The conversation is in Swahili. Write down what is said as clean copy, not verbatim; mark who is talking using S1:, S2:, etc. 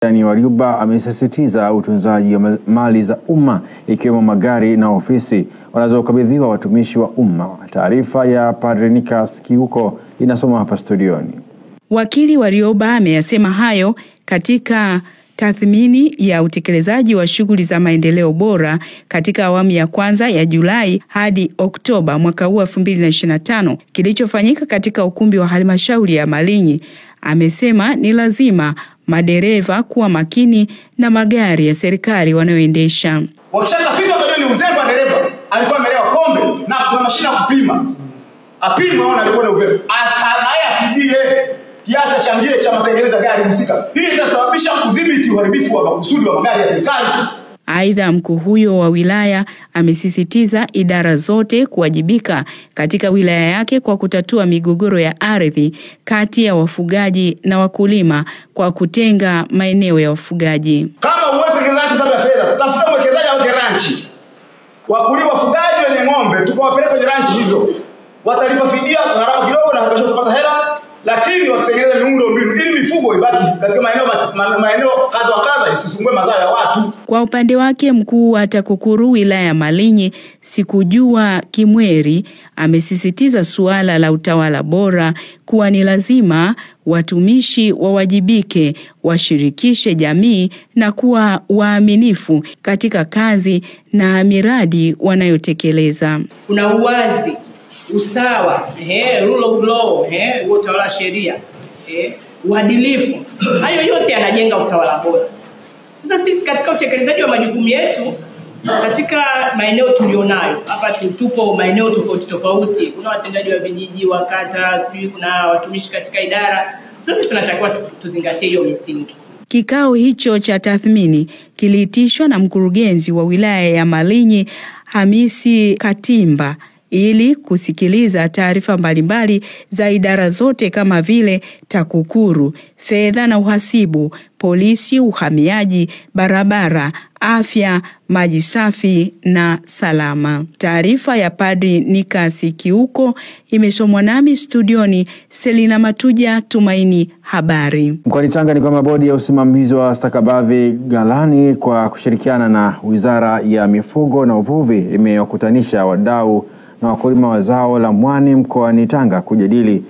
S1: Yani Warioba amesisitiza utunzaji wa mali za umma ikiwemo magari na ofisi wanazokabidhiwa watumishi wa umma. Taarifa ya Padri Nikas Kiuko inasoma hapa studioni.
S2: Wakili Warioba ameyasema hayo katika tathmini ya utekelezaji wa shughuli za maendeleo bora katika awamu ya kwanza ya Julai hadi Oktoba mwaka huu 2025 kilichofanyika katika ukumbi wa halmashauri ya Malinyi. Amesema ni lazima madereva kuwa makini na magari ya serikali wanayoendesha.
S3: Wakishakafika wakajua ni uzembe wa dereva, alikuwa amelewa pombe na kuna mashine ya kupima. Apima ona alikuwa na uzembe. Asanaye afidie kiasi cha ngine cha matengenezo gari husika. Hii itasababisha kudhibiti uharibifu wa makusudi wa magari ya serikali.
S2: Aidha, mkuu huyo wa wilaya amesisitiza idara zote kuwajibika katika wilaya yake kwa kutatua migogoro ya ardhi kati ya wafugaji na wakulima kwa kutenga maeneo ya wafugaji.
S3: Kama uwekezaji sababu ya fedha, tafuta mwekezaji au ranchi. Wakulima wafugaji wenye ng'ombe tukawapeleka kwenye ranchi hizo. Watalipa fidia gharama kidogo na halmashauri kupata hela, lakini watengeneze miundo mbinu ili mifugo ibaki katika maeneo kadha isisumbue mazao ya watu.
S2: Kwa upande wake, mkuu wa TAKUKURU wilaya ya Malinyi Sikujua Kimweri amesisitiza suala la utawala bora kuwa ni lazima watumishi wawajibike, washirikishe jamii na kuwa waaminifu katika kazi na miradi wanayotekeleza.
S4: Kuna uwazi, usawa, rule of law, utawala sheria, uadilifu. Hayo yote yanajenga utawala bora. Sasa sisi katika utekelezaji wa majukumu yetu katika maeneo tulionayo, hapa tupo maeneo tofauti. Kuna watendaji wa vijiji, wa kata, kuna watumishi katika idara. Sote tunatakiwa tuzingatie hiyo misingi.
S2: Kikao hicho cha tathmini kiliitishwa na mkurugenzi wa wilaya ya Malinyi Hamisi Katimba ili kusikiliza taarifa mbalimbali za idara zote kama vile TAKUKURU, fedha na uhasibu, polisi, uhamiaji, barabara, afya, maji safi na salama. Taarifa ya Padri Nikas Kiuko imesomwa nami studioni Selina Matuja, Tumaini Habari.
S1: Mkoani Tanga ni kwamba bodi ya usimamizi wa stakabadhi ghalani kwa kushirikiana na Wizara ya Mifugo na Uvuvi imewakutanisha wadau na wakulima wa zao la mwani mkoani Tanga kujadili